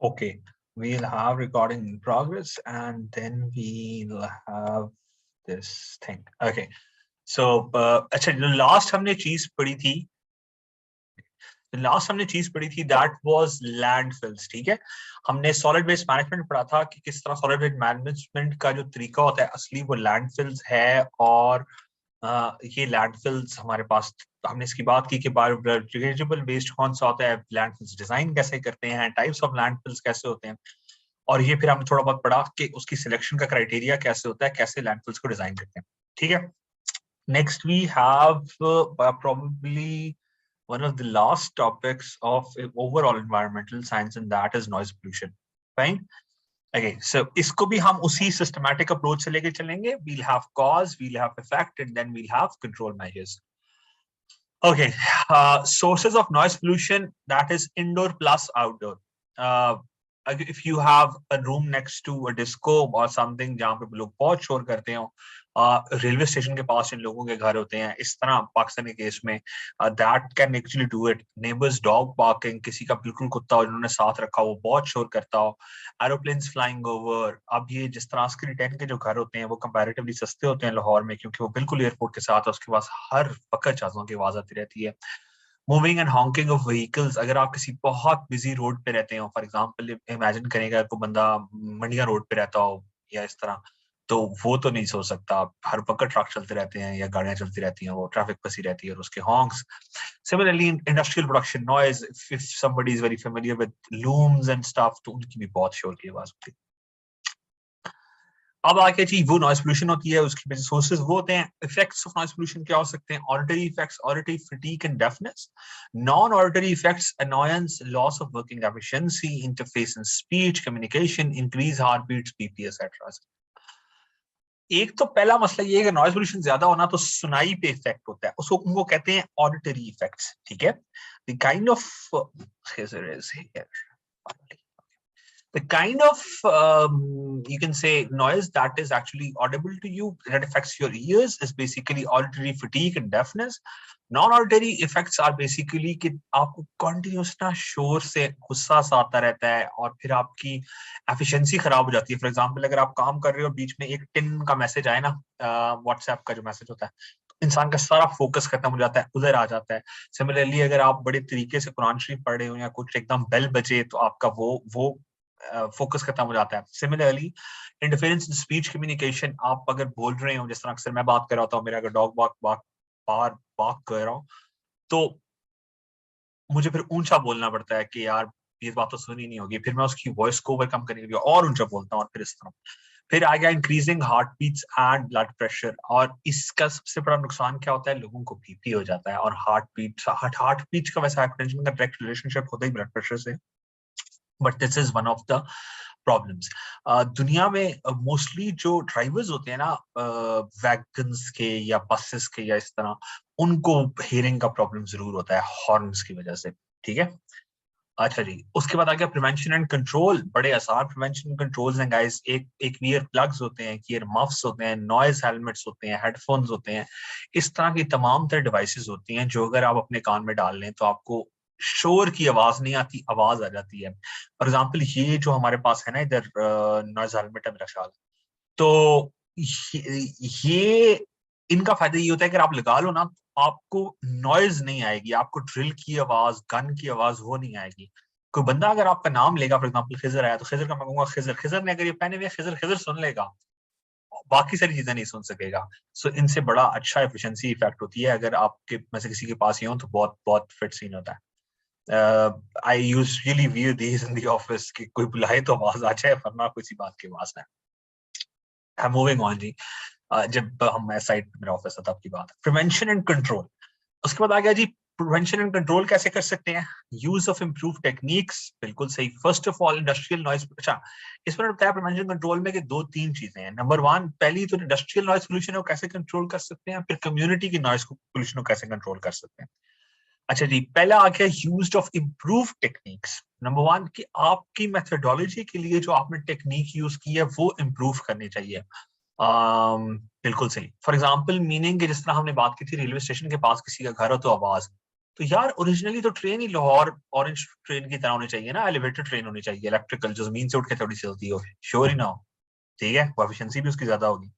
Okay, we'll have recording in progress and then we'll have this thing. Okay, so अच्छा जो last हमने चीज पढ़ी थी दैट वाज लैंडफिल्स। ठीक है, हमने सॉलिड वेस्ट मैनेजमेंट पढ़ा था कि किस तरह सॉलिड वेस्ट मैनेजमेंट का जो तरीका होता है असली वो लैंडफिल्स है। और ये लैंडफिल्स हमारे पास, हमने इसकी बात की कि बायोडिग्रेडेबल वेस्ट कौन सा होता है, लैंडफिल्स डिजाइन कैसे करते हैं, टाइप्स ऑफ लैंडफिल्स कैसे होते हैं, और ये फिर हमने थोड़ा बहुत पढ़ा कि उसकी सिलेक्शन का क्राइटेरिया कैसे होता है, कैसे लैंडफिल्स को डिजाइन करते हैं। ठीक है, next we have probably one of the last topics of overall environmental science, and that is noise pollution. Fine. Okay, so इसको भी हम उसी systematic approach से लेके चलेंगे. We'll have cause, we'll have effect, and then we'll have control measures. Okay, sources of noise pollution, that is indoor plus outdoor. If you have a room next to a disco or something जहाँ पे लोग बहुत शोर करते हो, railway station के पास इन लोगों के घर होते हैं, इस तरह पाकिस्तानी केस में that can actually do it. Neighbours dog barking, किसी का बिल्कुल कुत्ता जिन्होंने साथ रखा वो बहुत शोर करता हो, एरोप्लेन्स फ्लाइंग ओवर। अब ये जिस तरह आस्करी 10 के जो घर होते हैं वो कंपैरेटिवली सस्ते होते हैं लाहौर में, क्योंकि वो बिल्कुल एयरपोर्ट के साथ है, उसके पास हर वक्त जहाज़ों की आवाज आती रहती है। Moving and Hawking of vehicles, अगर आप किसी बहुत बिजी रोड पे रहते हो, फॉर एग्जांपल इमेजिन करेगा कोई बंदा मंडिया रोड पे रहता हो या इस तरह, तो वो तो नहीं सोच सकता। हर वक्त ट्रक चलते रहते हैं या गाड़ियां चलती रहती हैं, वो ट्रैफिक फंसी रहती है और उसके honks. Similarly industrial production noise, if somebody is very familiar with looms and stuff, तो उनकी भी बहुत शोर की आवाज होती है। अब आगे जी वो नॉइज पोल्यूशन होती है, उसके सोर्सेज वो होते हैं। इफेक्ट्स ऑफ नॉइज पोल्यूशन क्या हो सकते हैं? Auditory effects, auditory fatigue and deafness. Non auditory effects, annoyance, loss of working efficiency, interface in speech, communication, increase heart beats, BP etcetera. एक तो पहला मसला ये है कि नॉइज पोल्यूशन ज्यादा होना तो सुनाई पे इफेक्ट होता है, उसको उनको कहते हैं ऑडिटरी इफेक्ट्स। ठीक है, the kind of the kind of you can say noise that is actually audible to you, that affects your ears, is basically auditory fatigue and deafness. Non-auditory effects are basically कि आपको continuous ना शोर से गुस्सा सा आता रहता है और फिर आपकी एफिशिएंसी खराब हो जाती है। फॉर एग्जांपल, अगर आप काम कर रहे हो, बीच में एक टिन का मैसेज आए ना, व्हाट्सएप का जो मैसेज होता है, इंसान का सारा फोकस खत्म हो जाता है, उधर आ जाता है। सिमिलरली अगर आप बड़े तरीके से कुरान शरीफ पढ़ रहे हो या कुछ एकदम बेल बजे, तो आपका वो फोकस खत्म हो जाता है। सिमिलरली इंटरफेरेंस इन स्पीच कम्युनिकेशन, आप अगर बोल रहे हो, जिस तरह अक्सर मैं बात कर रहा होता हूँ, मेरा अगर डॉग बाक कर रहा हूँ, तो मुझे फिर ऊंचा बोलना पड़ता है कि यार ये बात तो सुनी नहीं होगी, फिर मैं उसकी वॉइस को ओवरकम करने के लिए और ऊंचा बोलता हूँ, और फिर इस तरह। फिर आ गया increasing heart beats and blood pressure, और इसका सबसे बड़ा नुकसान क्या होता है? लोगों को बीपी हो जाता है, और हार्ट बीट का वैसा हाइपरटेंशन का डायरेक्ट रिलेशनशिप होता है ब्लड प्रेशर से, but this is one of the problems. दुनिया में मोस्टली जो ड्राइवर्स होते हैं ना, वैगन्स के या बसेस के या इस तरह, उनको हियरिंग का प्रॉब्लम जरूर होता है हॉर्न्स की वजह से। ठीक है, अच्छा जी, उसके बाद आ गया प्रिवेंशन एंड कंट्रोल। बड़े आसान प्रिवेंशन कंट्रोल्स हैं गाइस। एक ईयर प्लग्स होते हैं, ईयर मफ्स होते हैं, नॉइज हेलमेट्स होते हैं, हेडफोन्स होते हैं। इस तरह की तमाम तरह डिवाइसेस होती हैं जो अगर आप अपने कान में डाल लें तो आपको शोर की आवाज नहीं आती, आवाज आ जाती है। फॉर एग्जाम्पल, ये जो हमारे पास है ना इधर नॉइज हेलमेट है मेरा ख्याल, तो ये इनका फायदा ये होता है कि आप लगा लो ना, आपको नॉइज नहीं आएगी, आपको ड्रिल की आवाज, गन की आवाज वो नहीं आएगी। कोई बंदा अगर आपका नाम लेगा, फॉर एग्जांपल खिजर आया, तो खिजर का मैं कहूंगा खिजर, खिजर ने अगर ये पहने हुए खिजर खिजर सुन लेगा, बाकी सारी चीजें नहीं सुन सकेगा। सो इनसे बड़ा अच्छा एफिशिएंसी इफेक्ट होती है। अगर आपके में से किसी के पास ही हो तो बहुत बहुत फिट सीन होता है। I usually wear these in the office कि कोई बुलाए तो आवाज आ जाए, वरना किसी बात की आवाज है। मूविंग ऑन जी, जब हम साइड मेरा ऑफिस था तब की बात है। प्रिवेंशन एंड कंट्रोल, उसके बाद आ गया जी प्रिवेंशन एंड कंट्रोल कैसे कर सकते हैं? यूज ऑफ इम्प्रूव टेक्निक्स, बिल्कुल सही। First of all industrial noise, अच्छा इसमें बताया प्रिवेंशन कंट्रोल में कि दो तीन चीजें हैं। नंबर वन, पहली तो इंडस्ट्रियल नॉइज पोल्यूशन है वो कैसे कंट्रोल कर सकते हैं, फिर कम्युनिटी की नॉइज पोल्यूशन को कैसे कंट्रोल कर सकते हैं। अच्छा जी, पहला आ गया use of improve techniques. Number one कि आपकी मेथोडोलॉजी के लिए जो आपने टेक्निक यूज की है वो इम्प्रूव करनी चाहिए। बिल्कुल सही। फॉर एग्जाम्पल मीनिंग कि जिस तरह हमने बात की थी, रेलवे स्टेशन के पास किसी का घर हो तो आवाज, तो यार ओरिजिनली तो ट्रेन ही लाहौर ऑरेंज ट्रेन की तरह होनी चाहिए ना, एलिवेटेड ट्रेन होनी चाहिए, इलेक्ट्रिकल, जो जमीन से उठ के थोड़ी चलती हो, श्योर ही ना हो, ठीक है, एफिशिएंसी भी उसकी ज्यादा होगी।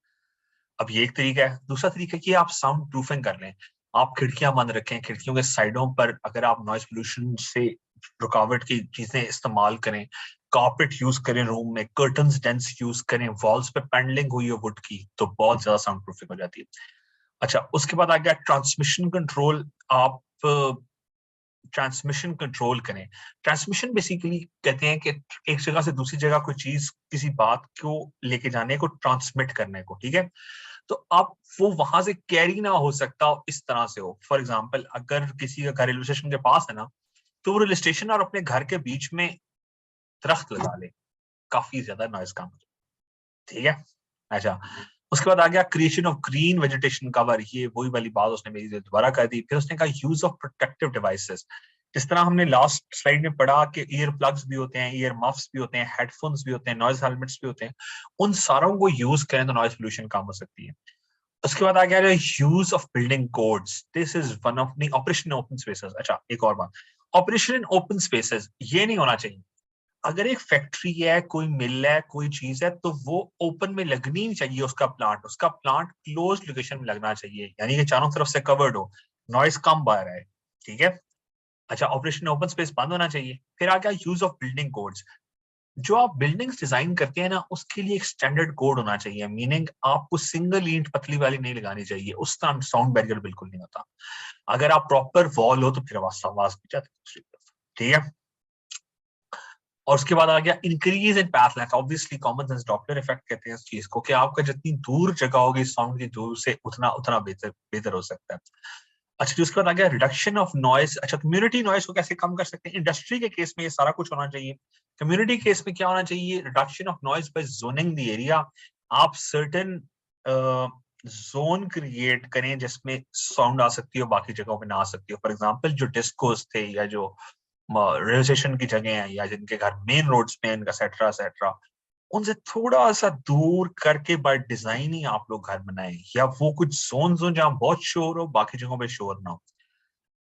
अब ये एक तरीका है। दूसरा तरीका कि आप साउंड प्रूफिंग कर लें, आप खिड़कियां बंद रखें, खिड़कियों के साइडों पर अगर आप नॉइज पोल्यूशन से रुकावट की चीजें इस्तेमाल करें, कारपेट यूज करें रूम में, कर्टन्स डेंस यूज करें, वॉल्स पे पैनलिंग हुई हो वुड की, तो बहुत ज्यादा साउंड प्रूफिंग हो जाती है। अच्छा, उसके बाद आ गया ट्रांसमिशन कंट्रोल। आप ट्रांसमिशन कंट्रोल करें। ट्रांसमिशन बेसिकली कहते हैं कि एक जगह से दूसरी जगह कोई चीज, किसी बात को लेके जाने को, ट्रांसमिट करने को, ठीक है। तो आप वो वहां से कैरी ना हो सकता इस तरह से हो। फॉर एग्जाम्पल, अगर किसी का घर रेलवे स्टेशन के पास है ना, तो वो रेलवे स्टेशन और अपने घर के बीच में दरख्त लगा ले, काफी ज्यादा नॉइज कम हो, ठीक है। अच्छा, उसके बाद आ गया creation of green vegetation cover. ये वही वाली बात उसने मेरी दोबारा कर दी। फिर उसने कहा यूज ऑफ प्रोटेक्टिव डिवाइसेस। जिस तरह हमने लास्ट स्लाइड में पढ़ा कि ईयर प्लग्स भी होते हैं, ईयर मफ्स भी होते हैं, हेडफोन्स भी होते हैं, नॉइज हेलमेट्स भी होते हैं, उन सारों को यूज करें तो नॉइज पोल्यूशन कम हो सकती है। उसके बाद आ गया use of building codes. This is one of the operation in open spaces. अच्छा, एक और बात, ऑपरेशन इन ओपन स्पेसेस ये नहीं होना चाहिए। अगर एक फैक्ट्री है, कोई मिल है, कोई चीज है, तो वो ओपन में लगनी नहीं चाहिए। उसका प्लांट क्लोज लोकेशन में लगना चाहिए, यानी कि चारों तरफ से कवर्ड हो, नॉइस कम बाहर आए, ठीक है। अच्छा, ऑपरेशन ओपन स्पेस बंद होना चाहिए। फिर आ गया यूज ऑफ बिल्डिंग कोड्स। जो आप बिल्डिंग्स डिजाइन करते हैं ना, उसके लिए एक स्टैंडर्ड कोड होना चाहिए, मीनिंग आपको सिंगल ईंट पतली वाली नहीं लगानी चाहिए, उस तरह साउंड बैरियर बिल्कुल नहीं होता। अगर आप प्रॉपर वॉल हो तो फिर आवाज भी जाती है दूसरी तरफ, ठीक है। और उसके बाद आ गया increase in path length. Obviously common sense Doppler effect कहते हैं इस चीज को, कि आपका जितनी दूर जगह होगी साउंड की दूर से, उतना उतना बेहतर बेहतर हो सकता है। अच्छा जी, उसके बाद आ गया रिडक्शन ऑफ नॉइस। अच्छा, कम्युनिटी नॉइस को कैसे कम कर सकते हैं? इंडस्ट्री के केस में ये सारा कुछ होना चाहिए। कम्युनिटी केस में क्या होना चाहिए? Reduction of noise by zoning the area. आप सर्टेन जोन क्रिएट करें जिसमें साउंड आ सकती हो, बाकी जगहों पे ना आ सकती हो। फॉर एग्जांपल, जो डिस्कोस थे, या जो रेलवे स्टेशन की जगह है, या जिनके घर मेन रोड्स पे, एक्सेट्रा एक्सेट्रा, उनसे थोड़ा सा दूर करके बाय डिजाइन ही आप लोग घर बनाए, या वो कुछ जोन हो जहां बहुत शोर हो, बाकी जगहों पे शोर ना हो।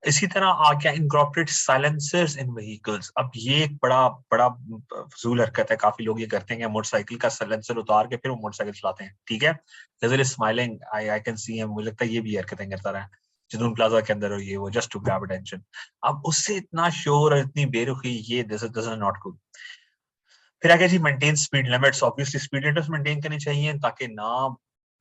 इसी तरह आ गया इनकॉर्पोरेट साइलेंसर्स इन व्हीकल्स। अब ये एक बड़ा बड़ा फजूल हरकत है, काफी लोग ये करते हैं कि मोटरसाइकिल का साइलेंसर उतार के फिर वो मोटरसाइकिल चलाते हैं, ठीक है। गजल smiling, I can see him, मुझे लगता है ये भी हरकतें करता रहा है जुनून प्लाजा के अंदर, हो ये वो, जस्ट टू ग्रैब अटेंशन। अब उससे इतना शोर और इतनी बेरुखी, ये दिस इज नॉट गुड। फिर आगे जी, maintain speed limits. Obviously speed limits maintain करनी चाहिए ताकि ना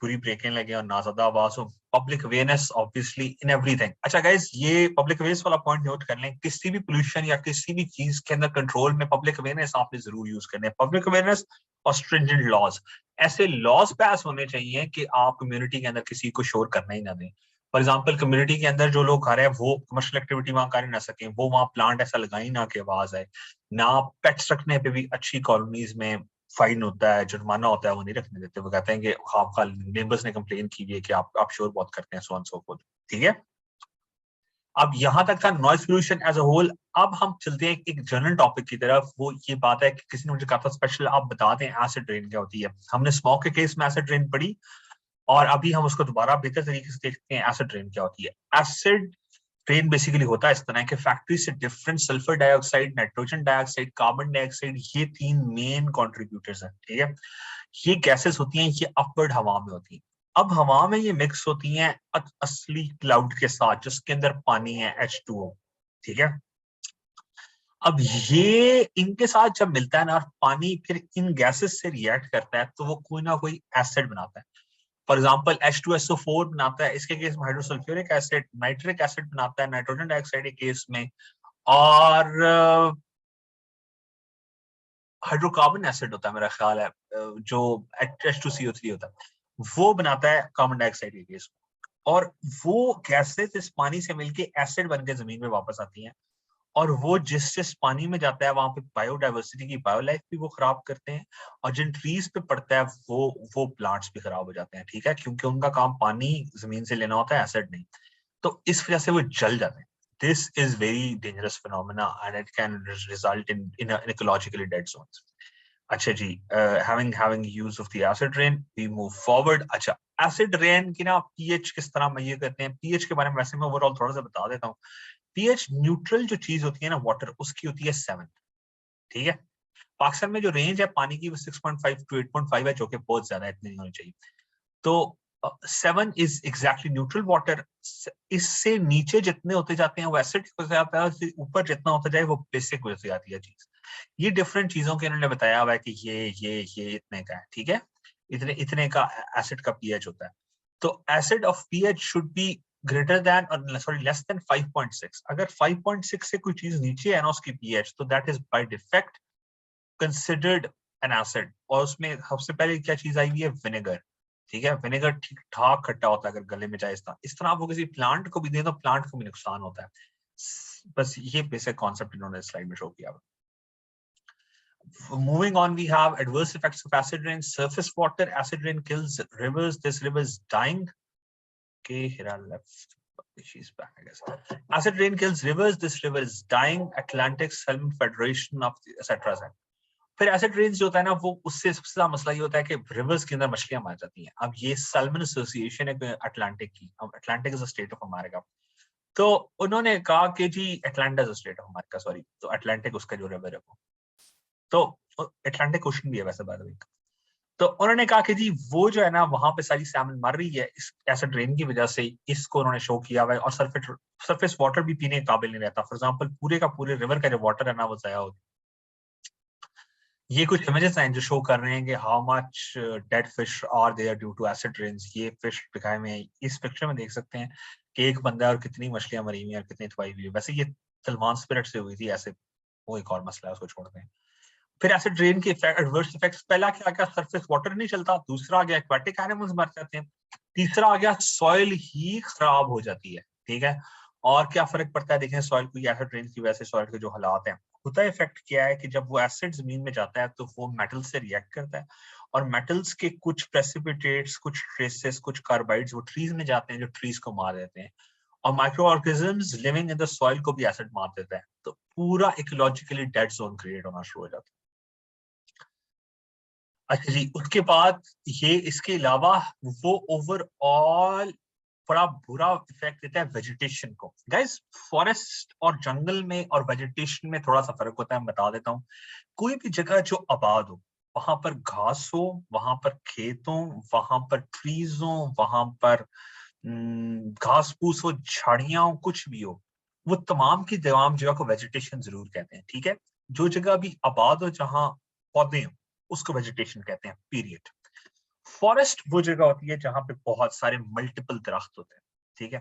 पूरी ब्रेकें लगे और ना ज्यादा आवाज हो। Public awareness obviously in everything. अच्छा गाइस, ये पब्लिक अवेयरनेस वाला पॉइंट नोट कर लें, किसी भी पोल्यूशन या किसी भी चीज के अंदर कंट्रोल में पब्लिक अवेयरनेस आपने जरूर यूज करना है। पब्लिक अवेयरनेस और स्ट्रिंजेंट लॉज। ऐसे लॉज पास होने चाहिए कि आप कम्युनिटी के अंदर किसी को शोर करना ही ना दें। फॉर एग्जाम्पल, कम्युनिटी के अंदर जो लोग घर है वो कमर्शियल एक्टिविटी वहां कर ना सके, वो वहां प्लांट ऐसा लगाई ना कि आवाज आए ना। पेट्स रखने पे भी अच्छी कॉलोनीज में फाइन होता है, जुर्माना होता है, वो नहीं रखने देते। वो कहते हैं कि आपका नेबर्स ने कंप्लेन की है कि आप शोर बहुत करते हैं, सो ऑन सो फोर्थ, ठीक है। अब यहां तक था noise pollution as a whole. अब हम चलते हैं एक जनरल टॉपिक की तरफ। वो ये बात है कि किसी ने मुझे कहा था स्पेशल आप बता दें एसिड रेन क्या होती है। हमने स्मोक के केस में एसिड रेन पढ़ी, और अभी हम उसको दोबारा बेहतर तरीके से देखते हैं एसिड रेन क्या होती है। एसिड ट्रेन बेसिकली होता है इस तरह के फैक्ट्री से different sulphur dioxide, nitrogen dioxide, carbon dioxide, ये तीन मेन कंट्रीब्यूटर्स हैं, ठीक है। ये गैसेस होती हैं, ये अपवर्ड हवा में होती हैं। अब हवा में ये मिक्स होती हैं असली क्लाउड के साथ जिसके अंदर पानी है, H2O, ठीक है। अब ये इनके साथ जब मिलता है ना, और पानी फिर इन गैसेस से रिएक्ट करता है, तो वो कोई ना कोई एसिड बनाता है। फॉर एग्जाम्पल, H2SO4 बनाता है, इसके केस में हाइड्रोसल्फ्यूरिक एसिड, नाइट्रिक एसिड बनाता है नाइट्रोजन डाइऑक्साइड के केस में, और हाइड्रोकार्बन एसिड होता है मेरा ख्याल है, जो H2CO3 होता है, वो बनाता है कार्बन डाइऑक्साइड के केस में। और वो गैसेस इस पानी से मिलके एसिड बन के जमीन में वापस आती हैं, और वो जिस जिस पानी में जाता है वहां पे बायोडाइवर्सिटी की, बायोलाइफ भी वो खराब करते हैं, और जिन ट्रीज पे पड़ता है वो प्लांट्स भी खराब हो जाते हैं, ठीक है, क्योंकि उनका काम पानी जमीन से लेना होता है, एसिड नहीं। तो इस वजह से वो जल जाते हैं। This is very dangerous phenomena and it can result in ecologically dead zones. अच्छा जी, having use of the acid rain, we move forward. अच्छा, एसिड रेन की ना पीएच किस तरह मेजर करते हैं? पीएच के बारे में वैसे मैं ओवरऑल थोड़ा सा बता देता हूँ पीएच न्यूट्रल जो चीज होती है ना वाटर, उसकी होती है 7, ठीक है। पाकिस्तान में जो रेंज है पानी की वो 6.5 to 8.5 है, जो कि बहुत ज्यादा इतनी नहीं होनी चाहिए। तो 7 इज एग्जैक्टली न्यूट्रल वाटर। इससे नीचे जितने होते जाते हैं वो एसिड हो जाता है, ऊपर जितना होता जाए वो बेसिक हो जाती है चीज। ये डिफरेंट चीजों के इन्होंने बताया हुआ है कि ये इतने का है, ठीक है, इतने इतने का एसिड का पीएच होता है। तो acid of pH should be greater than और सॉरी लेस देन 5.6। अगर 5.6 से कोई चीज नीचे है ना उसकी पीएच, तो that is by defect considered an acid. और उसमें सबसे पहले क्या चीज आई हुई है, विनेगर, ठीक है। विनेगर ठीक ठाक खट्टा होता है, अगर गले में जाए इस तरह आप वो किसी प्लांट को भी दें तो प्लांट को भी नुकसान होता है। बस ये बेसिक कॉन्सेप्ट इन्होंने स्लाइड में शो किया। Moving on, we have adverse effects of acid rain. Surface water, acid rain kills rivers. This river is dying. Okay, Hira left. She's back, I guess. Acid rain kills rivers. This river is dying. Atlantic Salmon Federation of etc. फिर acid rains जो होता है ना, वो उससे सबसे ज्यादा मसला ये होता है कि रिवर्स के अंदर मछलियां मार जाती हैं। अब ये सैल्मन एसोसिएशन है अटलांटिक की। अब Atlantic is a state of America. तो उन्होंने कहा कि जी Atlanta is a state of America, sorry, तो अटलांटिक उसका जो रिवर है वो, तो अटलांटिक ओशन भी है वैसे बाय द वे। तो उन्होंने कहा कि जी वो जो है ना वहां पे सारी सैल्मन मर रही है इस एसिड रेन की वजह से। इसको उन्होंने शो किया हुआ है। और सरफेस वाटर भी पीने के काबिल नहीं रहता। फॉर एग्जांपल पूरे का पूरे रिवर का जो वाटर है ना वो जाया हो। ये कुछ इमेजेस हैं जो शो कर रहे हैं कि how much dead fish are there due to acid rains. ये फिश दिखाए में इस पिक्चर में देख सकते हैं कि एक बंदा और कितनी मछलियां मरी हुई हैं और कितनी तबाही हुई है। वैसे ये सलमान स्पिरिट से हुई थी, ऐसे वो एक और मसला है, उसको छोड़ते हैं। फिर एसिड रेन के एडवर्स इफेक्ट्स, पहला क्या आ गया, सरफेस वाटर नहीं चलता। दूसरा आ गया एक्वाटिक एनिमल्स मर जाते हैं। तीसरा आ गया सॉइल ही खराब हो जाती है, ठीक है। और क्या फर्क पड़ता है देखें सॉइल को एसिड रेन की वजह से सॉइल के जो हालात हैं होता है। इफेक्ट क्या है कि जब वो एसिड जमीन में जाता है तो वो मेटल से रिएक्ट करता है। और मेटल्स के कुछ प्रेसिपिटेट्स, कुछ ट्रेसेस, कुछ कार्बाइड्स वो ट्रीज में जाते हैं जो ट्रीज को मार देते हैं। और micro organisms living in the soil को भी एसिड मार देता है। तो पूरा इकोलॉजिकली डेड जोन क्रिएट होना शुरू हो जाता है। अच्छा जी, उसके बाद ये इसके अलावा वो ओवरऑल बड़ा बुरा इफेक्ट देता है वेजिटेशन को। गाइस, फॉरेस्ट और जंगल में और वेजिटेशन में थोड़ा सा फर्क होता है, मैं बता देता हूँ। कोई भी जगह जो आबाद हो, वहां पर घास हो, वहां पर खेत हो, वहां पर ट्रीज हो, वहां पर घास फूस हो, झाड़ियां हो, कुछ भी हो, वो तमाम की तमाम जगह को वेजिटेशन जरूर कहते हैं, ठीक है। जो जगह भी आबाद हो, जहां पौधे हो, उसको वेजिटेशन कहते हैं, पीरियड। फॉरेस्ट वो जगह होती है जहां पे बहुत सारे मल्टीपल दरख्त होते हैं, ठीक है।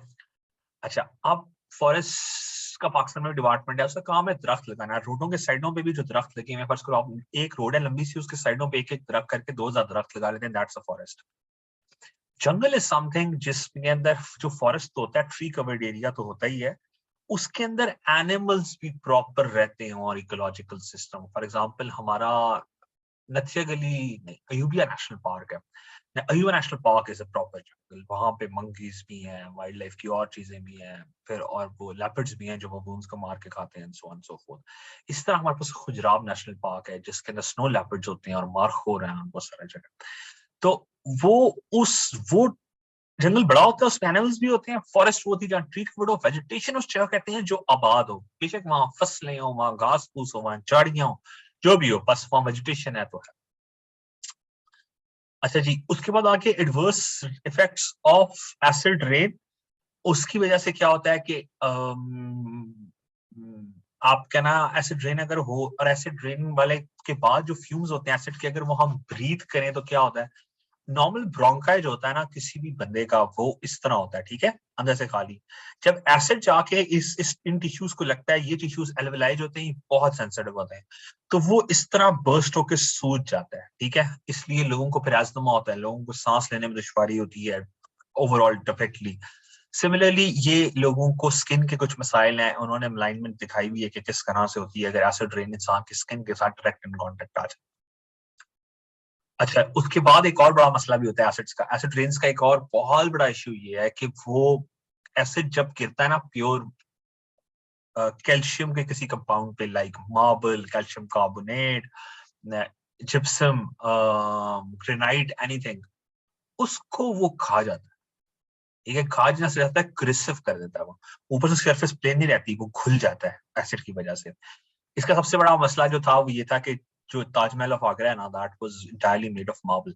अच्छा, अब फॉरेस्ट का पाकिस्तान में डिपार्टमेंट है, उसका काम है दरख्त लगाना। रोडों के साइडों पे भी जो दरख्त लगे हुए, फर्ज करो आप एक रोड है लंबी सी, उसके साइडों पे एक एक दरख्त करके 2000 दरख्त लगा लेते हैं, that's a forest. Jungle is something जिसके अंदर जो फॉरेस्ट तो होता है, ट्री कवर्ड एरिया तो होता ही है, उसके अंदर एनिमल्स भी प्रॉपर रहते हैं और इकोलॉजिकल सिस्टम। फॉर एग्जांपल हमारा नथिया गली नहीं, अयूबिया नेशनल पार्क है। Ayubia national park is a proper jungle. वहां पे मंकीज भी हैं, वाइल्ड लाइफ की और चीजें भी हैं, फिर और वो लेपर्ड्स भी हैं जो बबून्स को मार के खाते हैं, सो ऑन सो फोर्थ। इस तरह हमारे पास खुजराब नेशनल पार्क है जिसके अंदर स्नो लेपर्ड्स होते हैं और मारखोर हैं बहुत सारी जगह। तो वो वो जंगल बड़ा होता है, उसमें एनिमल्स भी होते हैं। फॉरेस्ट वो होती है जहाँ ट्री कवर्ड हो, वेजिटेशन उस जगह कहते हैं जो आबाद हो। बेशक वहां फसलें हो, वहां घास फूस हो, वहां झाड़ियां हो, जो भी हो, बस वहां वेजिटेशन है तो है। अच्छा जी, उसके बाद आके adverse effects of acid rain. उसकी वजह से क्या होता है कि आपका ना एसिड रेन अगर हो, और एसिड रेन वाले के बाद जो फ्यूम्स होते हैं एसिड के, अगर वो हम ब्रीथ करें तो क्या होता है, नॉर्मल ब्रोंकाई जो होता है ना किसी भी बंदे का, वो इस तरह होता है, ठीक है, अंदर से खाली। जब एसिड जाके इस इन टिश्यूज को लगता है, ये टिश्यूज एल्वेलाइज होते हैं, बहुत सेंसिटिव होते हैं, तो वो इस तरह बर्स्ट होकर सूज जाता है, ठीक है। इसलिए लोगों को फिर अस्थमा होता है, लोगों को सांस लेने में दुश्वारी होती है ओवरऑल डेफिनेटली। सिमिलरली ये लोगों को स्किन के कुछ मसाइल हैं, उन्होंने अलाइनमेंट दिखाई हुई है कि किस तरह से होती है अगर एसिड रेन इंसान की स्किन के साथ डायरेक्ट इन कांटेक्ट आ जाए। अच्छा, उसके बाद एक और बड़ा मसला भी होता है एसिड्स का। एसिड रेन्स का एक और बहुत बड़ा इश्यू ये है कि वो एसिड जब गिरता है ना प्योर कैल्शियम के किसी कंपाउंड पे, like marble, calcium carbonate, gypsum, granite, anything, उसको वो खा जाता है। एक खाज ना रहता है, क्रिसिव कर देता है वो, ऊपर से सरफेस प्लेन नहीं रहती, वो घुल जाता है एसिड की वजह से। इसका सबसे बड़ा मसला जो था वो ये था कि जो ताजमहल ऑफ आगरा है ना, that was entirely made of marble,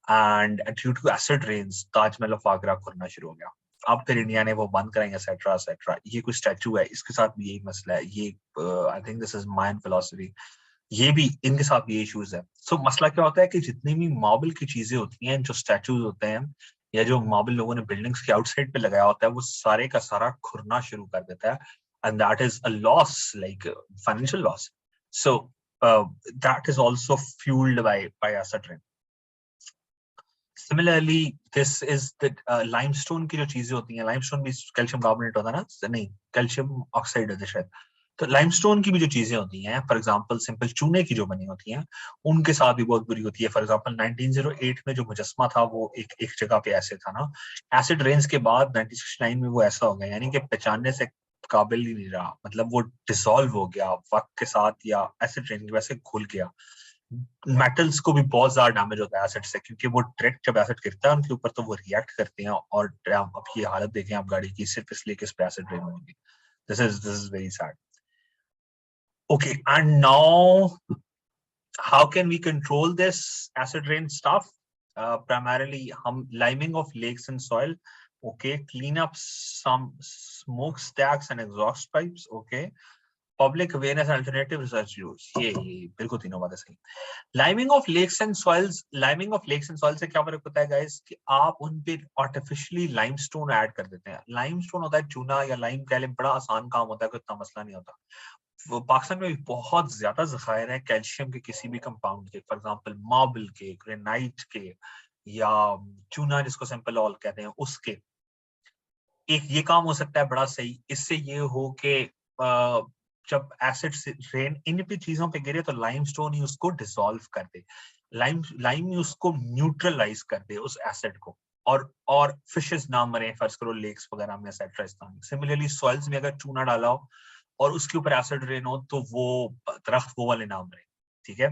and due to acid rains Taj Mahal of Agra खुलना शुरू हो गया। अब फिर इंडिया ने वो बंद कराएंगे एसेट्रा एसेट्रा। ये कोई स्टैचू है, इसके साथ भी यही मसला है। ये I think this is mine philosophy, ये भी इनके साथ भी इश्यूज है। सो मसला क्या होता है कि जितनी भी मार्बल की चीजें होती हैं, जो स्टैचूज होते हैं या जो मार्बल लोगों ने बिल्डिंग्स के आउटसाइड पे लगाया होता है, वो सारे का सारा खुरना शुरू कर देता है, and that is a loss, like financial loss. So that is also fuelled bye acid rain. Similarly this is the limestone की जो चीजें होती हैं, लाइमस्टोन भी कैल्शियम कार्बोनेट होता है ना, नहीं कैल्शियम ऑक्साइड होता है शायद। तो लाइमस्टोन की भी जो चीजें होती हैं, फॉर एग्जांपल सिंपल चूने की जो बनी होती हैं, उनके साथ भी बहुत बुरी होती है। फॉर एग्जांपल 1908 में जो मुजस्मा था वो एक जगह पे ऐसे था ना, एसिड रेन्स के बाद 1969 में वो ऐसा हो गया, यानी कि पहचानने से काबिल ही नहीं रहा, मतलब वो डिसॉल्व हो गया वक्त के साथ या एसिड रेन की वजह से घुल गया। मेटल्स को भी बहुत ज्यादा डैमेज होता है एसिड से, क्योंकि वो डायरेक्ट जब एसिड गिरता है उनके ऊपर तो वो रिएक्ट करते हैं, और अब ये हालत देखें आप गाड़ी की, सिर्फ इसलिए कि इस पे एसिड रेन होगी। This is very sad. Okay, and now how can we control this acid rain stuff? Primarily हम liming of lakes and soil, okay, clean up some smokestacks and exhaust pipes, okay, public awareness and alternative research use, ये बिल्कुल तीनों बातें सही। Liming of lakes and soils, liming of lakes and soil से क्या फर्क होता है गाइस, कि आप उन पे आर्टिफिशियली लाइमस्टोन ऐड कर देते हैं। लाइमस्टोन होता है चूना या लाइम कह लें, बड़ा आसान काम होता है, कोई इतना मसला नहीं होता। वो पाकिस्तान में भी बहुत ज्यादा जखायर है कैल्शियम के, किसी भी कंपाउंड के, फॉर एग्जांपल मार्बल के, ग्रेनाइट के, या चूना जिसको सिंपल ऑल कहते हैं उसके। एक ये काम हो सकता है बड़ा सही, इससे ये हो कि जब एसिड रेन इन पे चीजों पे गिरे तो लाइमस्टोन ही उसको डिसॉल्व कर दे, लाइम लाइम ही उसको न्यूट्रलाइज कर दे उस एसिड को, और फिशेस ना मरे, फर्ज करो लेक्स वगैरह में एसेट्रा इस्तेमाल। सिमिलरली सॉइल्स में अगर चूना डाला हो और उसके ऊपर एसिड रेन हो तो वो दरख्त वो वाले ना मरे, ठीक है।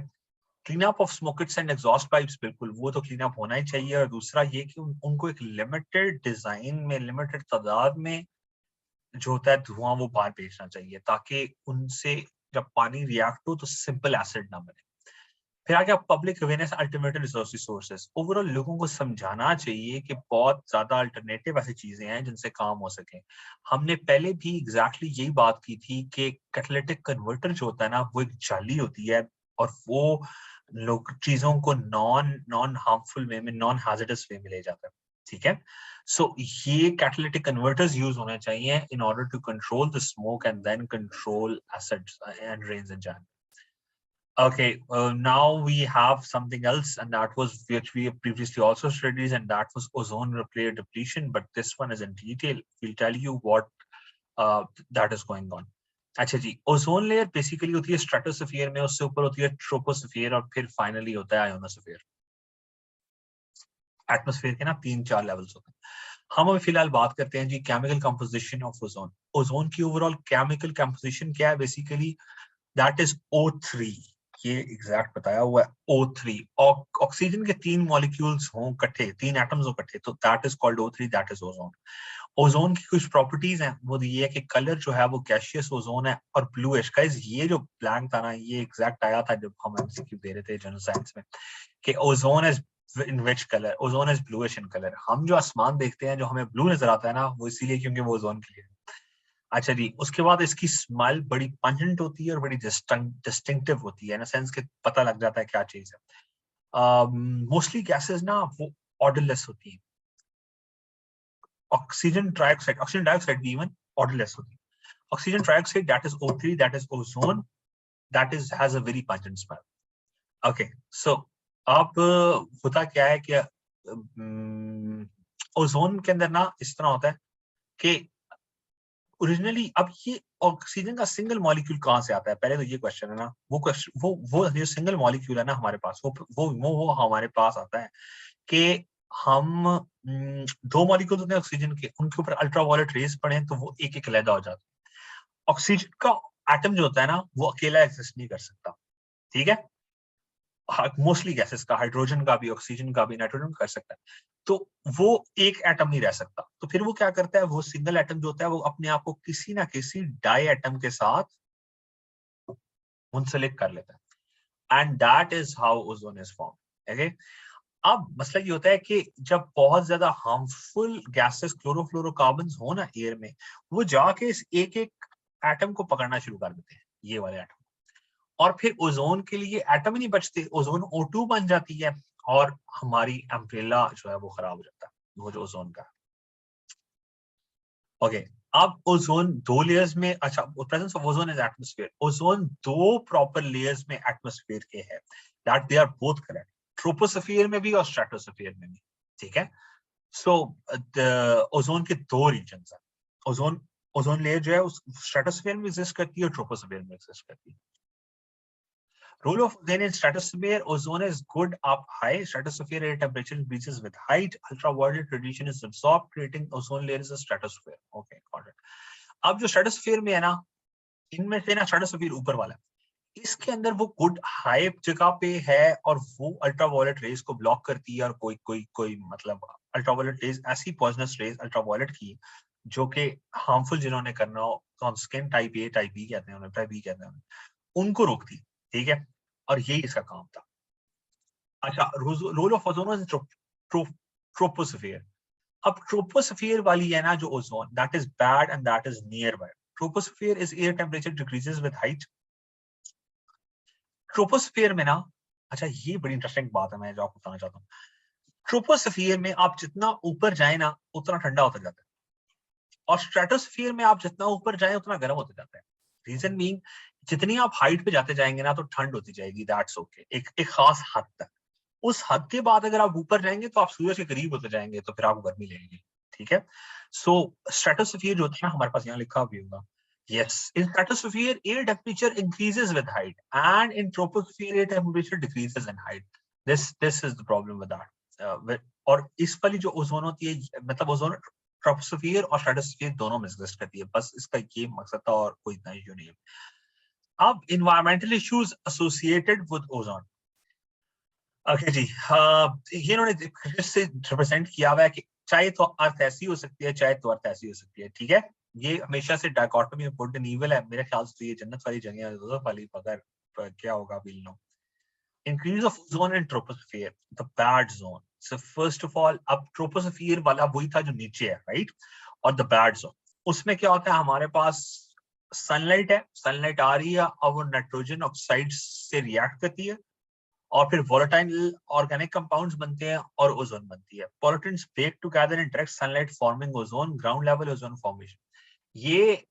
Clean up of smokestacks and exhaust pipes, बिल्कुल वो तो क्लीन अप होना ही चाहिए। और दूसरा ये कि उनको एक लिमिटेड डिजाइन में, लिमिटेड तादाद में जो होता है धुआं, वो बाहर भेजना चाहिए, ताकि उनसे जब पानी रिएक्ट हो तो सिंपल एसिड ना बने। फिर आगे public awareness, alternative resource sources, overall लोगों को समझाना चाहिए कि बहुत ज्यादा अल्टरनेटिव ऐसी चीजें हैं जिनसे काम हो सके। हमने पहले भी एग्जैक्टली यही बात की थी कि कैटालिटिक कन्वर्टर जो होता है ना, वो एक जाली होती है, और वो लोग चीजों को नॉन नॉन हार्मफुल वे में, नॉन हैजर्डस वे में ले जाता है, ठीक है। सो ये कैटालिटिक कन्वर्टर्स यूज होने चाहिए in order to control the smoke and then control acids and rains in general. Okay, now we have something else, and that was which we have previously also studied, and that was ozone layer depletion. But this one is in detail. We'll tell you what that is going on. अच्छा जी, ozone layer basically होती है stratosphere में, उससे ऊपर होती है troposphere, और फिर फाइनली होता है आयोनोस्फीयर। एटमॉस्फेयर के ना 3-4 लेवल्स होते हैं। हम अभी फिलहाल बात करते हैं जी chemical composition of ozone. Ozone की ओवरऑल केमिकल कंपोजिशन क्या है, बेसिकली दैट इज O3। ये एग्जैक्ट बताया हुआ है O3। ऑक्सीजन के 3 मॉलिक्यूल्स हों इकट्ठे, 3 एटम्स हो इकट्ठे, तो that is called O3, that is ozone. Ozone की कुछ प्रॉपर्टीज हैं, वो ये है कि कलर जो है वो गैसियस ओजोन है और ब्लूइश। गाइस ये जो ब्लैंक था ना, ये एग्जैक्ट आया था जब हम एमसीक्यू दे रहे थे जनरल साइंस में, कि ozone is in which colour, ozone is bluish in colour. हम जो आसमान देखते हैं जो हमें ब्लू नजर आता है ना, वो इसीलिए क्योंकि वो ओजोन के लिए। अच्छा जी, उसके बाद इसकी स्मेल बड़ी पंजेंट होती है और बड़ी डिस्टिंक्टिव होती है, इन सेंस के पता लग जाता है क्या चीज है। मोस्टली गैसेस ना वो ऑर्डरलेस होती है। ऑक्सीजन डाइऑक्साइड भी इवन ऑर्डरलेस होती है। Oxygen trioxide, that is O3, that is ozone, that is has a very pungent smell. Okay, so अब होता क्या है कि ओजोन के अंदर ना इस तरह होता है कि ओरिजिनली, अब ये ऑक्सीजन का सिंगल मॉलिक्यूल कहाँ से आता है, पहले तो ये क्वेश्चन है ना। वो क्वेश्चन, वो जो सिंगल मॉलिक्यूल है ना हमारे पास, वो हमारे पास आता है कि हम 2 मॉलिक्यूल होते हैं ऑक्सीजन के, उनके ऊपर अल्ट्रावायलेट रेज पड़े तो वो एक एक अलग हो जाता है। ऑक्सीजन का एटम जो होता है ना, वो अकेला एग्जिस्ट नहीं कर सकता, ठीक है। मोस्टली गैसेस का, हाइड्रोजन का भी, ऑक्सीजन का भी, नाइट्रोजन कर सकता है। तो वो एक एटम नहीं रह सकता, तो फिर वो क्या करता है, वो सिंगल एटम जो होता है वो अपने आप को किसी ना किसी डाई एटम के साथ मुंसलिक कर लेता है, and that is how ozone is form. Okay, अब मसला ये होता है कि जब बहुत ज्यादा हार्मफुल गैसेस क्लोरोफ्लोरोकार्बन हो ना एयर में, वो जाके इस एक एक एटम को पकड़ना शुरू कर देते हैं, ये वाले एटम, और फिर ओजोन के लिए एटम ही नहीं बचते, ओजोन O2 बन जाती है और हमारी अम्ब्रेला जो है वो खराब हो जाता है, वो जो ओजोन का। ओके, अब ओजोन दो लेयर्स में, अच्छा, presence of ozone is atmosphere, ozone दो प्रॉपर लेयर्स में एटमॉस्फेयर के है, that they are both correct, troposphere में भी और स्ट्रेटोस्फियर में भी, ठीक है। सो ओजोन के दो रीजन्स हैं, ओजोन ओजोन लेयर जो है उस स्ट्रेटोस्फियर में एग्जिस्ट करती है और ट्रोपोस्फियर में एग्जिस्ट करती है। Role of ozone in stratosphere: ozone is good up high. Stratosphere air temperature increases with height. Ultraviolet radiation is absorbed, creating ozone layer is a stratosphere. Okay, got it. अब जो stratosphere में है ना, इनमें से ना stratosphere ऊपर वाला, इसके अंदर वो गुड हाई जगह पे है और वो अल्ट्रावायलेट रेज को ब्लॉक करती है, और कोई कोई कोई मतलब अल्ट्रावायलेट रेज, ऐसी पॉइजनस रेज अल्ट्रावायलेट की जो कि हार्मफुल जिन्होंने करना हो, skin type A type B कहते हैं उन्हें, टाइप बी कहते हैं, उनको रोकती, ठीक है, और यही इसका काम था। अच्छा, role of ozone is troposphere. अब ट्रोपोस्फियर वाली है ना जो ozone, that is bad and that is nearby. Troposphere is air temperature decreases with height. Troposphere में ना, अच्छा ये बड़ी इंटरेस्टिंग बात है, मैं जो आपको बताना चाहता हूँ, ट्रोपोस्फियर में आप जितना ऊपर जाए ना उतना ठंडा होता जाता है, और स्ट्रेटोस्फियर में आप जितना ऊपर जाए उतना गर्म होता जाता है। रीजन बीइंग, जितनी आप हाइट पे जाते जाएंगे ना तो ठंड होती जाएगी, दैट्स ओके, एक खास हद तक। उस हद के बाद अगर आप ऊपर जाएंगे तो आप सूरज के करीब होते जाएंगे, तो फिर आपको गर्मी लगेगी, ठीक है। सो स्ट्रेटोस्फियर जो होता है, हमारे पास यहाँ लिखा भी होगा, yes, in stratosphere air temperature increases with height and in troposphere air temperature decreases in height. This is the problem with that. और इस वाली जो ओजोन होती है, मतलब ओजोन ट्रोपोस्फियर और स्ट्रेटोस्फियर दोनों में एग्जिस्ट करती है, बस इसका ये मकसद था और कोई इतना इशू नहीं है। अब environmental issues associated with ozone. Okay जी, ये इन्होंने से रिप्रेजेंट किया हुआ है कि चाहे तो अर्थ ऐसी हो सकती है, चाहे तो अर्थ ऐसी हो सकती है, ठीक है। ये हमेशा से dichotomy of good and evil है, मेरे ख्याल से तो ये जन्नत वाली जगह है, दोज़ख वाली, मगर क्या होगा we'll know. Increase of ozone in troposphere, the bad zone. So first of all, अब ट्रोपोस्फियर वाला वही था जो नीचे है, राइट, और द बैड जोन, उसमें क्या होता है, हमारे पास सनलाइट है, सनलाइट आ रही है और वो नाइट्रोजन ऑक्साइड से रिएक्ट करती है और फिर वोलेटाइल ऑर्गेनिक कंपाउंड्स बनते हैं और ओजोन बनती है। Pollutants break together in direct sunlight forming ozone, ground level ozone formation। ये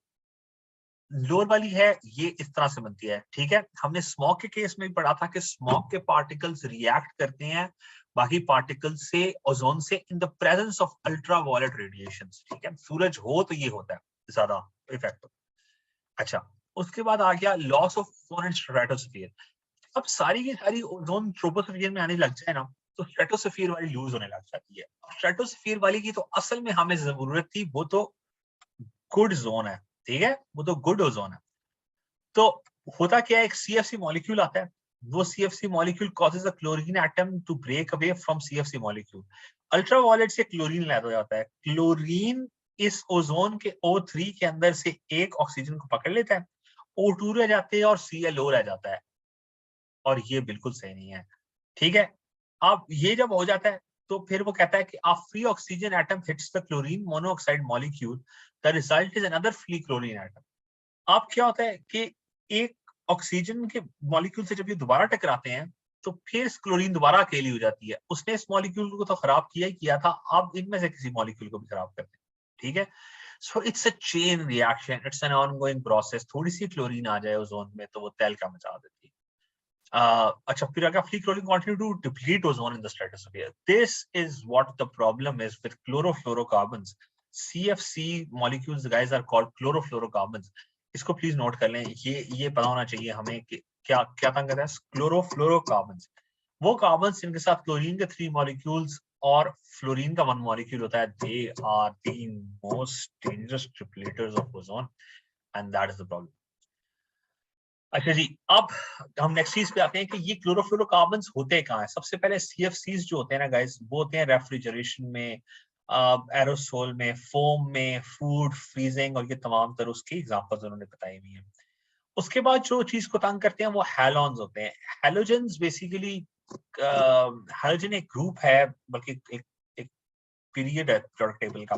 लोअर वाली है, ये इस तरह से बनती है, ठीक है। हमने स्मॉग के केस में भी पढ़ा था कि स्मॉग के पार्टिकल्स रिएक्ट करते हैं बाकी पार्टिकल्स से, ओजोन से, in the presence of ultraviolet radiations, ठीक है। सूरज हो तो ये होता है ज्यादा इफेक्ट। अच्छा, उसके बाद आ गया loss of ozone and stratosphere. अब सारी की सारी ओजोन ट्रोपोस्फियर में आने लग जाए ना तो स्ट्रेटोस्फियर वाली लूज होने लग जाती है। स्ट्रेटोस्फियर वाली की तो असल में हमें जरूरत थी, वो तो गुड जोन है, ठीक है, वो तो गुड ओजोन है। तो होता क्या है, एक CFC मॉलिक्यूल आता है, वो CFC molecule causes a chlorine atom to break away from CFC molecule. Ultraviolet से क्लोरीन लैद हो जाता है, क्लोरीन इस ओजोन के O3 के अंदर से एक ऑक्सीजन को पकड़ लेता है, O2 रह जाते हैं और ClO रह जाता है, और ये बिल्कुल सही नहीं है, ठीक है। अब ये जब हो जाता है तो फिर वो कहता है कि a free oxygen atom hits the chlorine monoxide molecule, the result is another free chlorine atom। अब क्या होता है कि एक ऑक्सीजन के मॉलिक्यूल से जब ये दोबारा टकराते हैं तो फिर क्लोरीन दोबारा अकेली हो जाती है, उसने इस मॉलिक्यूल को तो खराब किया ही किया था, अब इनमें से किसी मॉलिक्यूल को भी खराब करते हैं, ठीक है। So it's a chain reaction, it's an ongoing process. थोड़ी सी क्लोरीन आ जाए ओजोन में तो वो तहलका मचा देती है। अच्छा, फिर अगर free chlorine continue to deplete ozone in the stratosphere. This is what the problem is with chlorofluorocarbons. CFC molecules guys are called chlorofluorocarbons. इसको प्लीज नोट कर लें, ये पता होना चाहिए हमें कि क्या क्या तंग करता है। क्लोरोफ्लोरोकार्बन्स वो कार्बन्स जिनके साथ क्लोरीन के 3 मॉलिक्यूल्स और फ्लोरीन का 1 मॉलिक्यूल होता है, they are the most dangerous tripleters of ozone and that is the problem. अच्छा जी, अब हम नेक्स्ट चीज पे आते हैं कि ये क्लोरोफ्लोरोकार्बन्स होते कहाँ हैं। सबसे पहले CFCs जो होते हैं ना गाइस, वो होते हैं रेफ्रिजरेशन में, एरोसोल में, फोम में, फूड फ्रीजिंग, और ये तमाम तरह उसकी एग्जांपल्स उन्होंने बताई हुई हैं। उसके बाद जो चीज को तंग करते हैं वो हैलोन्स होते हैं। हैलोजेंस बेसिकली, हैलोजन एक ग्रुप है, बल्कि एक पीरियड है periodic टेबल का,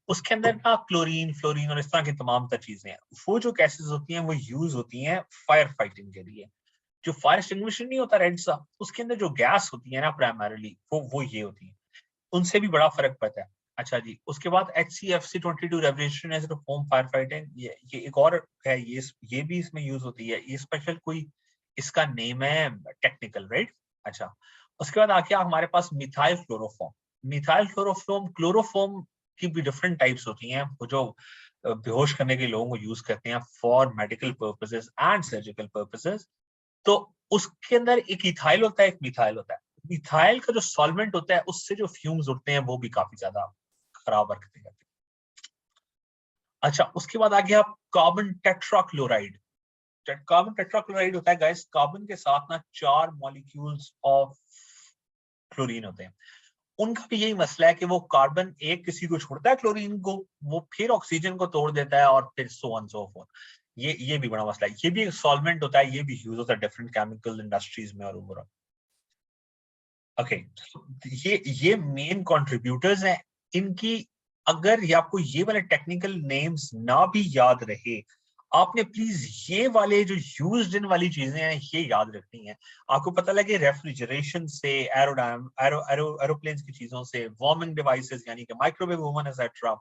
उसके अंदर ना क्लोरीन, फ्लोरीन और इस तरह की तमाम तर चीजें हैं। वो जो गैसेस होती हैं वो यूज होती हैं फायर फाइटिंग के लिए। जो फायर एक्सटिंग्विशर नहीं होता रेड सा, उसके अंदर जो गैस होती है ना प्राइमरीली, वो ये होती है। उनसे भी बड़ा फर्क पड़ता है। अच्छा जी, उसके बाद HCFC-22 revolution as foam fire fighting, ये एक और है, ये भी इसमें यूज होती है। ये स्पेशल कोई इसका नेम है टेक्निकल, राइट। अच्छा, उसके बाद आके हमारे पास methyl chloroform. Methyl chloroform, chloroform की भी डिफरेंट टाइप्स होती हैं, वो जो बेहोश करने के लोगों को यूज करते हैं for medical purposes and surgical purposes. तो उसके अंदर एक इथाइल होता है, एक मिथाइल होता है। मिथाइल का जो सॉल्वेंट होता है, उससे जो फ्यूम्स उठते हैं वो भी काफी ज्यादा खराब हरकतें करते हैं। अच्छा, उसके बाद आ गया कार्बन टेट्राक्लोराइड। कार्बन टेट्राक्लोराइड होता है गाइस, कार्बन के साथ ना 4 मॉलिक्यूल्स ऑफ क्लोरीन होते हैं। उनका भी यही मसला है कि वो कार्बन एक किसी को छोड़ता है क्लोरीन को, वो फिर ऑक्सीजन को तोड़ देता है, और फिर सो ऑन सो फोर्थ। ये भी बड़ा मसला है। ये भी एक सॉल्वेंट होता है, ये भी यूज होता है डिफरेंट केमिकल इंडस्ट्रीज में और ओवरऑल। ओके, ये मेन कंट्रीब्यूटर्स हैं इनकी। अगर ये आपको ये वाले टेक्निकल नेम्स ना भी याद रहे, आपने प्लीज ये वाले जो यूज्ड इन वाली चीजें हैं ये याद रखनी है। आपको पता लगे रेफ्रिजरेशन से, एरोप्लेन्स की चीजों से, वार्मिंग डिवाइसेस यानी कि माइक्रोवेव ओवन एक्सेट्रा,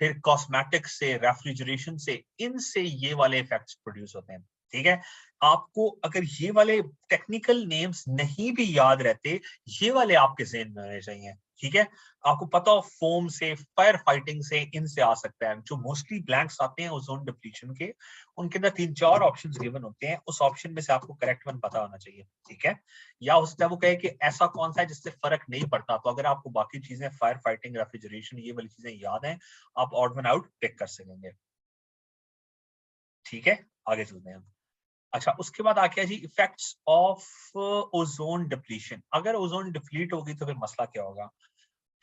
फिर कॉस्मेटिक्स से, रेफ्रिजरेशन से, इनसे ये वाले इफेक्ट्स प्रोड्यूस होते हैं। ठीक है, आपको अगर ये वाले टेक्निकल नेम्स नहीं भी याद रहते, ये वाले आपके ज़हन में होने चाहिए। ठीक है, आपको पता हो फोम से, फायर फाइटिंग से, इनसे आ सकता है। जो मोस्टली ब्लैंक्स आते हैं ओजोन डिप्लीशन के, उनके अंदर 3-4 ऑप्शंस गिवन होते हैं, उस ऑप्शन में से आपको करेक्ट वन पता होना चाहिए। ठीक है, या हो सकता है वो कहे कि ऐसा कौन सा है जिससे फर्क नहीं पड़ता। तो अगर आपको बाकी चीजें, फायर फाइटिंग, रेफ्रिजरेशन, ये वाली चीजें याद हैं, आप ऑड वन आउट पिक कर सकेंगे। ठीक है, आगे चलते हैं। अच्छा, उसके बाद आ गया जी इफेक्ट्स ऑफ ओजोन डिप्लीशन। अगर ओजोन डिप्लीट होगी तो फिर मसला क्या होगा।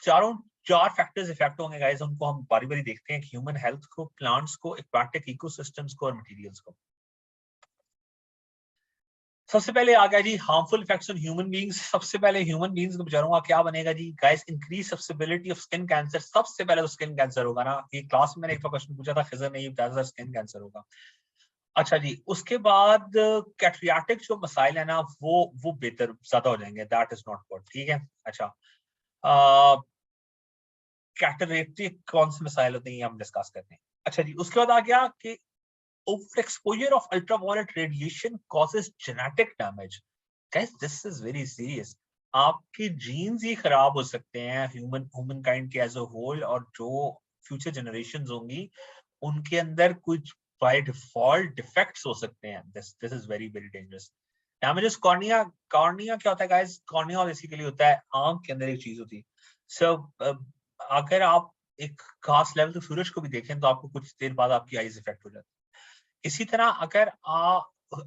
चारों 4 फैक्टर्स इफेक्ट होंगे गाइस, उनको हम बारी बारी देखते हैं। ह्यूमन हेल्थ को, प्लांट्स को, एक्वाटिक इकोसिस्टम्स को और मटेरियल्स को। सबसे पहले आ गया जी harmful effects on human beings. सबसे पहले ह्यूमन बीइंग्स को बेचारों का क्या बनेगा जी guys, increase susceptibility of skin cancer. सबसे पहले तो स्किन कैंसर होगा ना। ये क्लास में मैंने एक क्वेश्चन पूछा था, खिजर नहीं बताया था, स्किन कैंसर होगा। अच्छा जी, उसके बाद कैट्रियाटिक जो मसाइल है ना, वो बेहतर ज्यादा हो जाएंगे, दैट इज नॉट गुड। ठीक है, अच्छा, कैटरेक्टिक कौन से मसाइल होते हैं ये हम डिस्कस करते हैं। अच्छा जी, उसके बाद आ गया कि over exposure of ultraviolet radiation causes genetic damage. Guys this is very serious. आपके जीन्स ही खराब हो सकते हैं ह्यूमन काइंड के एज अ होल, और जो फ्यूचर जनरेशंस होंगी उनके अंदर कुछ बाय डिफॉल्ट डिफेक्ट्स हो सकते हैं। This is very very dangerous. Damages cornea. Cornea क्या होता है गाइस, कॉर्निया बेसिकली होता है आंख के अंदर एक चीज होती है। सो अगर आप एक खास लेवल तक सूरज को भी देखें तो आपको कुछ देर बाद आपकी आईज इफेक्ट हो जाती है। इसी तरह अगर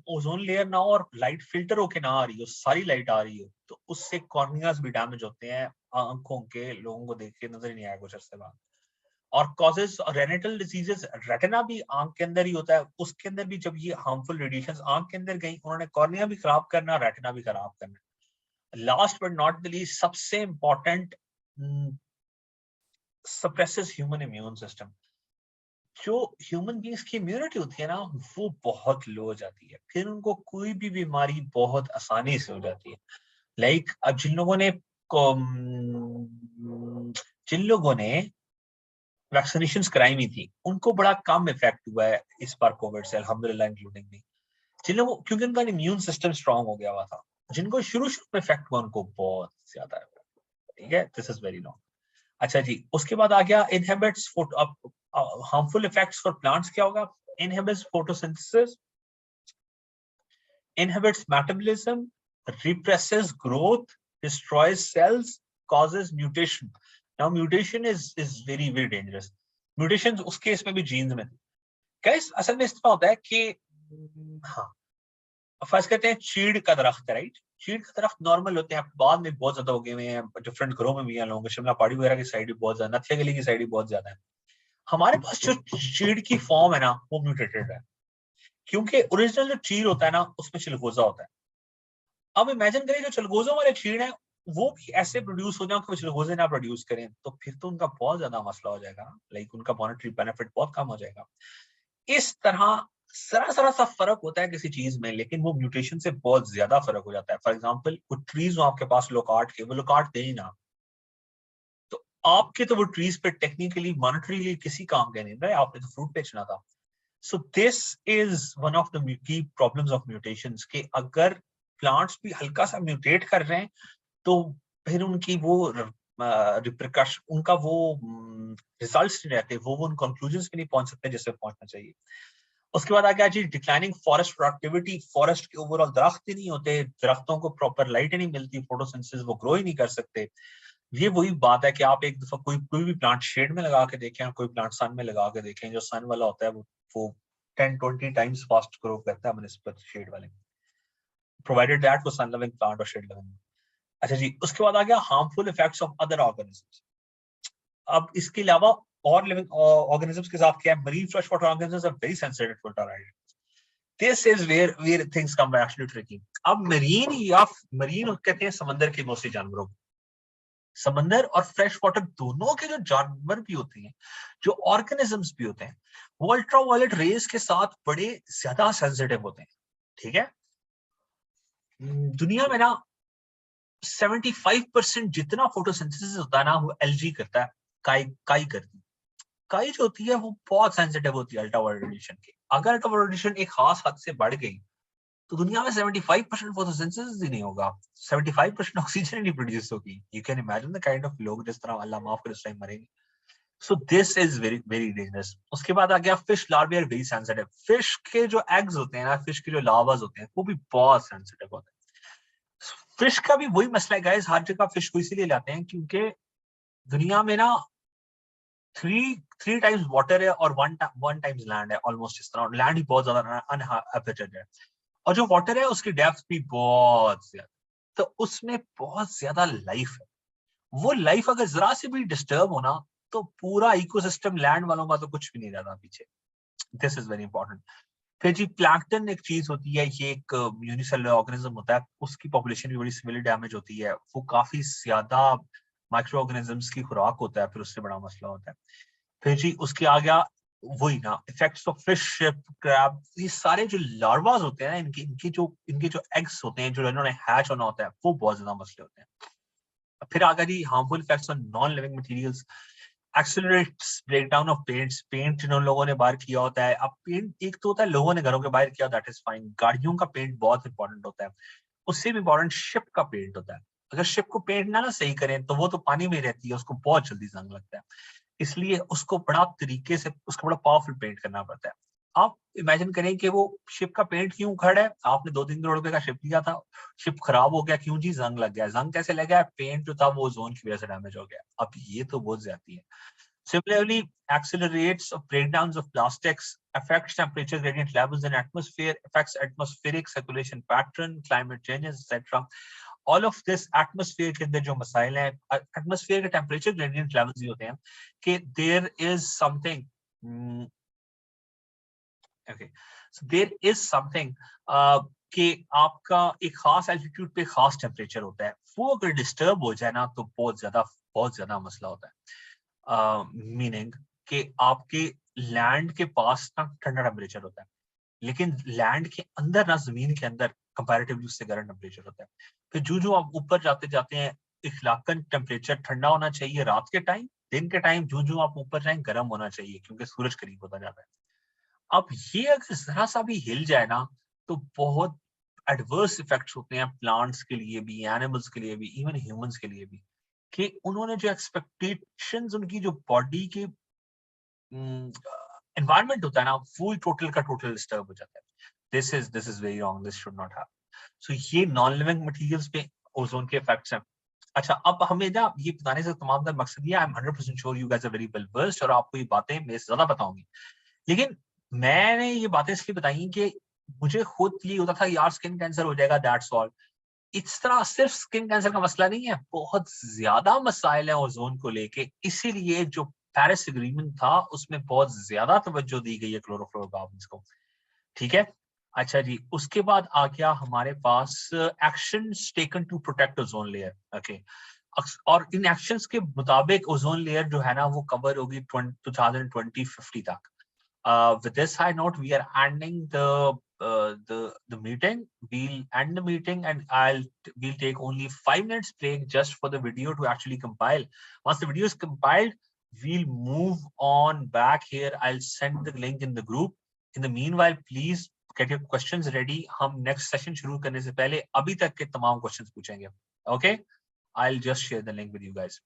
ओजोन लेयर ना हो और लाइट फिल्टर होके ना आ रही हो, सारी लाइट आ रही हो, तो उससे कॉर्नियाज भी डैमेज होते हैं। आंखों के लोगों को देख के नजर ही नहीं आया कुछ अरसे बाद। और कॉजेज रेटिनल डिजीजेस, रेटिना भी आंख के अंदर ही होता है, उसके अंदर भी जब ये हार्मफुल रेडिएशंस आंख के अंदर गई, उन्होंने कॉर्निया भी खराब करना, रेटिना भी खराब करना। Last but not the least, सबसे important, suppresses human immune system. जो ह्यूमन बींग्स की इम्यूनिटी होती है ना, वो बहुत लो हो जाती है, फिर उनको कोई भी बीमारी बहुत आसानी से हो जाती है। अब जिन लोगों ने वैक्सीनेशन कराई हुई थी, उनको बड़ा कम इफेक्ट हुआ है इस बार कोविड से, अल्हम्दुलिल्लाह इंक्लूडिंग मी। जिन लोगों, क्योंकि उनका इम्यून सिस्टम स्ट्रांग हो गया हुआ था। जिनको शुरू शुरू में इफेक्ट हुआ उनको बहुत ज्यादा है। ठीक है, दिस इज वेरी लॉन्ग। अच्छा जी, उसके बाद आ गया inhibits harmful effects for plants. क्या होगा, inhibits photosynthesis, inhibits metabolism, represses growth, destroys cells, causes mutation. Now mutation is very very dangerous. Mutations उस केस में भी जीन्स में। गाइस असल में इस तरह होता है कि हाँ, फर्स्ट कहते हैं चीड़ का दरख्त है, राइट। चीड़ का दरख्त नॉर्मल होते हैं, बाद में बहुत ज्यादा हो गए हुए हैं, डिफरेंट घरों में भी हैं लोगों के, शिमला पहाड़ी वगैरह की साइड भी बहुत ज्यादा, नथिया गली की साइड भी बहुत ज्यादा है। हमारे पास जो चीड़ की फॉर्म है ना वो म्यूटेटेड है, क्योंकि ओरिजिनल जो चीड़ होता है ना उसमें चिलगोजा होता है। अब इमेजिन करें जो चिलगोजा वाले चीड़ है वो भी ऐसे प्रोड्यूस हो जाए कि चिलगोजे ना प्रोड्यूस करें, तो फिर तो उनका बहुत ज्यादा मसला हो जाएगा, लाइक उनका मॉनेटरी बेनिफिट बहुत कम हो जाएगा। इस तरह जरा सा फर्क होता है किसी चीज में, लेकिन वो म्यूटेशन से बहुत ज्यादा फर्क हो जाता है। फॉर एग्जाम्पल कुछ ट्रीज हो आपके पास लोकार्ट के, वो लोकार्ट दे ही ना, तो आपके तो वो ट्रीज पे टेक्निकली मॉनेटरीली किसी काम के नहीं रहे, आपने तो फ्रूट बेचना था। सो this is one of the key problems of mutations, के अगर प्लांट्स भी हल्का सा म्यूटेट कर रहे हैं तो फिर उनकी वो रिप्रिकॉशन, उनका वो रिजल्ट्स नहीं रहते, वो उन कंक्लूजन्स पे नहीं पहुंच सकते जैसे पहुंचना चाहिए। उसके बाद आ गया जी डिक्लाइनिंग फॉरेस्ट प्रोडक्टिविटी। फॉरेस्ट के ओवरऑल दरख्त ही नहीं होते, दरख्तों को प्रॉपर लाइट ही नहीं मिलती, फोटोसिंथेसिस वो ग्रो ही नहीं कर सकते। ये वही बात है कि आप एक दफा कोई भी प्लांट शेड में लगा के देखें और कोई प्लांट सन में लगा के देखें, जो सन वाला होता है वो 10-20 टाइम्स फास्ट ग्रो करता है बनस्पत शेड वाले, प्रोवाइडेड दैट वो सन लविंग प्लांट और शेड लविंग। अच्छा जी, उसके बाद आ गया harmful effects of other organisms. अब इसके अलावा और लिविंग ऑर्गेनिजम्स के साथ क्या है, marine fresh water organisms are very sensitive to टोराइड। This is where things come actually tricky. अब मरीन कहते हैं समंदर के मोस्टली जानवरों को। समंदर और फ्रेश वाटर दोनों के जो जानवर भी होते हैं, जो ऑर्गेनिजम्स भी होते हैं, वो अल्ट्रावायलेट रेज के साथ बड़े ज्यादा सेंसिटिव होते हैं। ठीक है, दुनिया में ना 75% जितना फोटोसिंथेसिस होता है ना वो एलजी करता है, काई करती है। काई जो होती है वो बहुत सेंसिटिव होती है अल्ट्रावायलेट रेडिएशन की। अगर अल्ट्रावायलेट रेडिएशन एक खास हद से बढ़ गई तो दुनिया में 75% फोटोसिंथेसिस ही नहीं होगा, 75% ऑक्सीजन ही नहीं प्रोड्यूस होगी। You can imagine the kind of लोग जिस तरह अल्लाह माफ करे उस टाइम मरेंगे। So this is very very dangerous. उसके बाद आ गया fish larvae are very sensitive. Fish के जो एग्स होते हैं ना, फिश के जो लार्वास होते हैं वो भी बहुत सेंसिटिव होते हैं। फिश का भी वही मसला है गाइस, हर जगह फिश को इसीलिए लाते हैं क्योंकि दुनिया में ना थ्री थ्री टाइम्स वाटर है और वन टाइम्स लैंड है, ऑलमोस्ट इस तरह। लैंड ही बहुत ज्यादा अनहैबिटेड है, और जो वाटर है उसकी डेप्थ भी बहुत ज्यादा, तो उसमें बहुत ज्यादा लाइफ है। वो लाइफ अगर जरा से भी डिस्टर्ब होना तो पूरा इकोसिस्टम लैंड वालों का तो कुछ भी नहीं रहता पीछे। This is very important. फिर जी प्लैंकटन एक चीज होती है, ये एक यूनिसेलुलर ऑर्गेनिज्म होता है, उसकी पॉपुलेशन भी बड़ी सिवियरली डैमेज होती है, वो काफी ज्यादा माइक्रो ऑर्गेनिजम्स की खुराक होता है, फिर उससे बड़ा मसला होता है। फिर जी उसके आ गया वही ना effects of fish, ship, crab, ये सारे जो लार्वास होते हैं इनके जो एग्स होते हैं जो इन्होंने हैच होना होता है, वो बहुत ज्यादा मसले होते हैं। फिर आ गया जी harmful effects on non living materials. Accelerates breakdown of paints. Paint जिन लोगों ने बाहर किया होता है, अब पेंट एक तो होता है लोगों ने घरों के बाहर किया, दैट इज फाइन। गाड़ियों का पेंट बहुत इंपॉर्टेंट होता है, उससे भी इंपॉर्टेंट शिप का पेंट होता है। अगर शिप को पेंट ना सही करें तो वो तो पानी में रहती है, उसको बहुत जल्दी जंग लगता है, इसलिए उसको बड़ा तरीके से उसको बड़ा पावरफुल पेंट करना पड़ता है। आप इमेजिन करें कि वो शिप का पेंट क्यों उखड़ है, आपने 2-3 करोड़ रुपए का शिप लिया था, शिप खराब हो गया, क्यों जी, जंग लग गया। जंग कैसे लग गया, पेंट जो था वो जोन की वजह से डैमेज हो गया। अब ये तो बहुत ज्यादा है। Similarly, accelerates of breakdowns of plastics, affects temperature gradient levels in atmosphere, affects atmospheric circulation pattern, climate changes, etc. All of this atmosphere के अंदर जो मसाइल हैं, atmosphere के temperature gradient levels ये होते हैं कि there is something, okay, so there is something कि आपका एक खास एल्टीट्यूड पे खास टेम्परेचर होता है, वो अगर डिस्टर्ब हो जाए ना तो बहुत ज्यादा मसला होता है। मीनिंग कि आपके लैंड के पास ना ठंडा टेम्परेचर होता है, लेकिन लैंड के अंदर ना, जमीन के अंदर कंपैरेटिवली उससे गर्म टेम्परेचर होता है। फिर जो आप ऊपर जाते जाते हैं, इखलाकन टेम्परेचर ठंडा होना चाहिए रात के टाइम, दिन के टाइम जो आप ऊपर जाएं गर्म होना चाहिए, क्योंकि सूरज करीब होता जाता है। अब ये अगर जरा सा भी हिल जाए ना तो बहुत एडवर्स इफेक्ट्स होते हैं प्लांट्स के लिए भी, एनिमल्स के लिए भी, इवन ह्यूमंस के लिए भी, कि उन्होंने जो एक्सपेक्टेशंस उनकी जो बॉडी के एनवायरनमेंट होता है ना, वो टोटल का टोटल डिस्टर्ब हो जाता है। This is very wrong, this should not happen. So ये नॉन लिविंग मटेरियल्स पे ओजोन के इफेक्ट्स हैं। अच्छा, अब हमें ना ये बताने से तमाम का मकसद ये, I am 100% sure you guys are very well versed और आपको ये बातें मेरे से ज्यादा बताऊंगी, लेकिन मैंने ये बातें इसलिए बताई कि मुझे खुद ये होता था यार स्किन कैंसर हो जाएगा, दैट्स ऑल। इस तरह सिर्फ स्किन कैंसर का मसला नहीं है, बहुत ज्यादा मसाइल है ओजोन को लेके। इसीलिए जो पेरिस एग्रीमेंट था उसमें बहुत ज्यादा तवज्जो दी गई है क्लोरोफ्लोरोकार्बन्स को। ठीक है, अच्छा जी, उसके बाद आ गया हमारे पास actions taken to protect ozone layer. Okay, और इन एक्शंस के मुताबिक ओजोन लेयर जो है ना वो कवर होगी 2020-50 तक। With this high note, we are ending the meeting. We'll end the meeting, and we'll take only 5 minutes break just for the video to actually compile. Once the video is compiled, we'll move on back here. I'll send the link in the group. In the meanwhile, please get your questions ready. हम next session शुरू करने से पहले अभी तक के तमाम questions पूछेंगे. Okay? I'll just share the link with you guys.